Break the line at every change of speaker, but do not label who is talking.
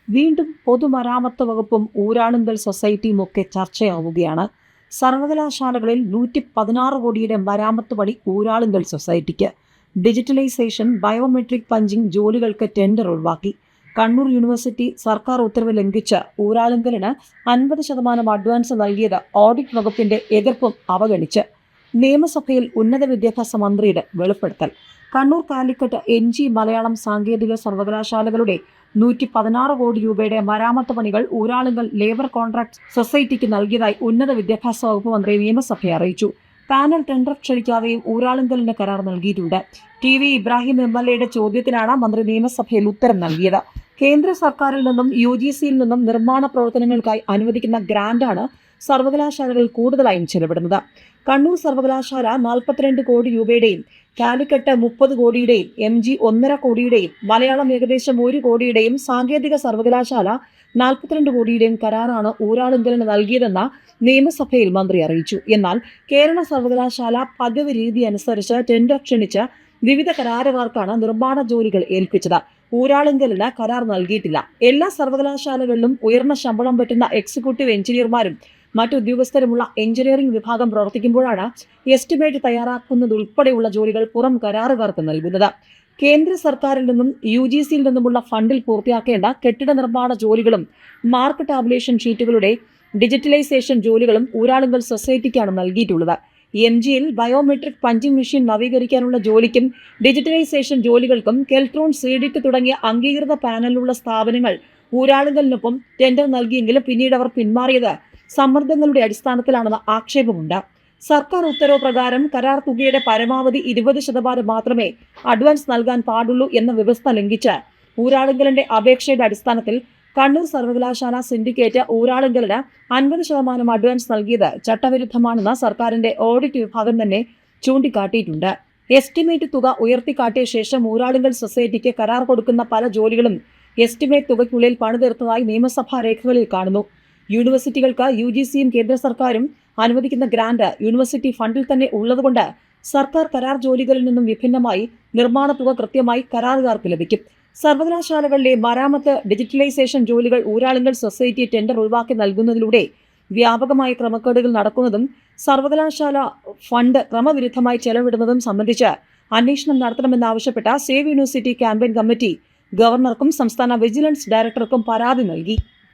വീണ്ടും പൊതുമരാമത്ത് വകുപ്പും ഊരാളുങ്കൽ സൊസൈറ്റിയും ഒക്കെ ചർച്ചയാവുകയാണ്. സർവകലാശാലകളിൽ 116 കോടിയുടെ മരാമത്ത് പണി ഊരാളുങ്കൽ സൊസൈറ്റിക്ക്. ഡിജിറ്റലൈസേഷൻ, ബയോമെട്രിക് പഞ്ചിംഗ് ജോലികൾക്ക് ടെൻഡർ ഒഴിവാക്കി. കണ്ണൂർ യൂണിവേഴ്സിറ്റി സർക്കാർ ഉത്തരവ് ലംഘിച്ച് ഊരാളുങ്കലിന് 50% അഡ്വാൻസ് നൽകിയത് ഓഡിറ്റ് വകുപ്പിന്റെ എതിർപ്പും അവഗണിച്ച്. നിയമസഭയിൽ ഉന്നത വിദ്യാഭ്യാസ മന്ത്രിയുടെ വെളിപ്പെടുത്തൽ. കണ്ണൂർ കാലിക്കറ്റ് NG മലയാളം സാങ്കേതിക സർവകലാശാലകളുടെ 116 കോടി രൂപയുടെ മരാമത്ത് പണികൾ ഊരാളുങ്കൽ ലേബർ കോൺട്രാക്ട് സൊസൈറ്റിക്ക് നൽകിയതായി ഉന്നത വിദ്യാഭ്യാസ വകുപ്പ് മന്ത്രി നിയമസഭയെ അറിയിച്ചു. പാനൽ ടെൻഡർ ക്ഷണിക്കാതെയും ഊരാളുങ്കലിന് കരാർ നൽകിയിട്ടുണ്ട്. TV ഇബ്രാഹിം MLA ചോദ്യത്തിനാണ് മന്ത്രി നിയമസഭയിൽ ഉത്തരം നൽകിയത്. കേന്ദ്ര സർക്കാരിൽ നിന്നും UGCയിൽ നിന്നും നിർമ്മാണ പ്രവർത്തനങ്ങൾക്കായി അനുവദിക്കുന്ന ഗ്രാന്റാണ് സർവകലാശാലകൾ കൂടുതലായും ചെലവിടുന്നത്. കണ്ണൂർ സർവകലാശാല 42 കോടി രൂപയുടെയും കാലിക്കറ്റ് 30 കോടിയുടെയും MG 1.5 കോടിയുടെയും മലയാളം ഏകദേശം 1 കോടിയുടെയും സാങ്കേതിക സർവകലാശാല 42 കോടിയുടെയും കരാറാണ് ഊരാളുങ്കലിന് നൽകിയതെന്ന നിയമസഭയിൽ മന്ത്രി അറിയിച്ചു. എന്നാൽ കേരള സർവകലാശാല പതിവ് രീതി അനുസരിച്ച് ടെൻഡർ ക്ഷണിച്ച് വിവിധ കരാറുകാർക്കാണ് നിർമ്മാണ ജോലികൾ ഏൽപ്പിച്ചത്. ഊരാളുങ്കലിന് കരാർ നൽകിയിട്ടില്ല. എല്ലാ സർവകലാശാലകളിലും ഉയർന്ന ശമ്പളം പറ്റുന്ന എക്സിക്യൂട്ടീവ് എഞ്ചിനീയർമാരും മറ്റുദ്യോഗസ്ഥരുമുള്ള എഞ്ചിനീയറിംഗ് വിഭാഗം പ്രവർത്തിക്കുമ്പോഴാണ് എസ്റ്റിമേറ്റ് തയ്യാറാക്കുന്നതുൾപ്പെടെയുള്ള ജോലികൾ പുറം കരാറുകാർക്ക് നൽകുന്നത്. കേന്ദ്ര സർക്കാരിൽ നിന്നും UGCയിൽ നിന്നുമുള്ള ഫണ്ടിൽ പൂർത്തിയാക്കേണ്ട കെട്ടിട നിർമ്മാണ ജോലികളും മാർക്ക് ടാബുലേഷൻ ഷീറ്റുകളുടെ ഡിജിറ്റലൈസേഷൻ ജോലികളും ഊരാളുങ്കൽ സൊസൈറ്റിക്കാണ് നൽകിയിട്ടുള്ളത്. MGയിൽ ബയോമെട്രിക് പഞ്ചിംഗ് മെഷീൻ നവീകരിക്കാനുള്ള ജോലിക്കും ഡിജിറ്റലൈസേഷൻ ജോലികൾക്കും കെൽട്രോൺ, CDIT തുടങ്ങിയ അംഗീകൃത പാനലുള്ള സ്ഥാപനങ്ങൾ ഊരാളുങ്കലിനൊപ്പം ടെൻഡർ നൽകിയെങ്കിലും പിന്നീട് അവർ പിന്മാറിയത് സമ്മർദ്ദങ്ങളുടെ അടിസ്ഥാനത്തിലാണെന്ന ആക്ഷേപമുണ്ട്. സർക്കാർ ഉത്തരവ് പ്രകാരം കരാർ തുകയുടെ പരമാവധി 20% മാത്രമേ അഡ്വാൻസ് നൽകാൻ പാടുള്ളൂ എന്ന വ്യവസ്ഥ ലംഘിച്ച് ഊരാളുങ്കലിന്റെ അപേക്ഷയുടെ അടിസ്ഥാനത്തിൽ കണ്ണൂർ സർവകലാശാല സിൻഡിക്കേറ്റ് ഊരാളുങ്കലിന് 50% അഡ്വാൻസ് നൽകിയത് ചട്ടവിരുദ്ധമാണെന്ന് സർക്കാരിന്റെ ഓഡിറ്റ് വിഭാഗം തന്നെ ചൂണ്ടിക്കാട്ടിയിട്ടുണ്ട്. എസ്റ്റിമേറ്റ് തുക ഉയർത്തിക്കാട്ടിയ ശേഷം ഊരാളുങ്കൽ സൊസൈറ്റിക്ക് കരാർ കൊടുക്കുന്ന പല ജോലികളും എസ്റ്റിമേറ്റ് തുകയ്ക്കുള്ളിൽ പണിതീർത്തതായി നിയമസഭാ രേഖകളിൽ കാണുന്നു. യൂണിവേഴ്സിറ്റികൾക്ക് UGCയും കേന്ദ്ര സർക്കാരും അനുവദിക്കുന്ന ഗ്രാന്റ് യൂണിവേഴ്സിറ്റി ഫണ്ടിൽ തന്നെ ഉള്ളതുകൊണ്ട് സർക്കാർ കരാർ ജോലികളിൽ നിന്നും വിഭിന്നമായി നിർമ്മാണ തുക കൃത്യമായി കരാറുകാർക്ക് ലഭിക്കും. സർവകലാശാലകളിലെ മരാമത്ത്, ഡിജിറ്റലൈസേഷൻ ജോലികൾ ഊരാളുങ്കൽ സൊസൈറ്റി ടെൻഡർ ഒഴിവാക്കി നൽകുന്നതിലൂടെ വ്യാപകമായ ക്രമക്കേടുകൾ നടക്കുന്നതും സർവകലാശാല ഫണ്ട് ക്രമവിരുദ്ധമായി ചെലവിടുന്നതും സംബന്ധിച്ച് അന്വേഷണം നടത്തണമെന്നാവശ്യപ്പെട്ട സേവ് യൂണിവേഴ്സിറ്റി ക്യാമ്പയിൻ കമ്മിറ്റി ഗവർണർക്കും സംസ്ഥാന വിജിലൻസ് ഡയറക്ടർക്കും പരാതി നൽകി.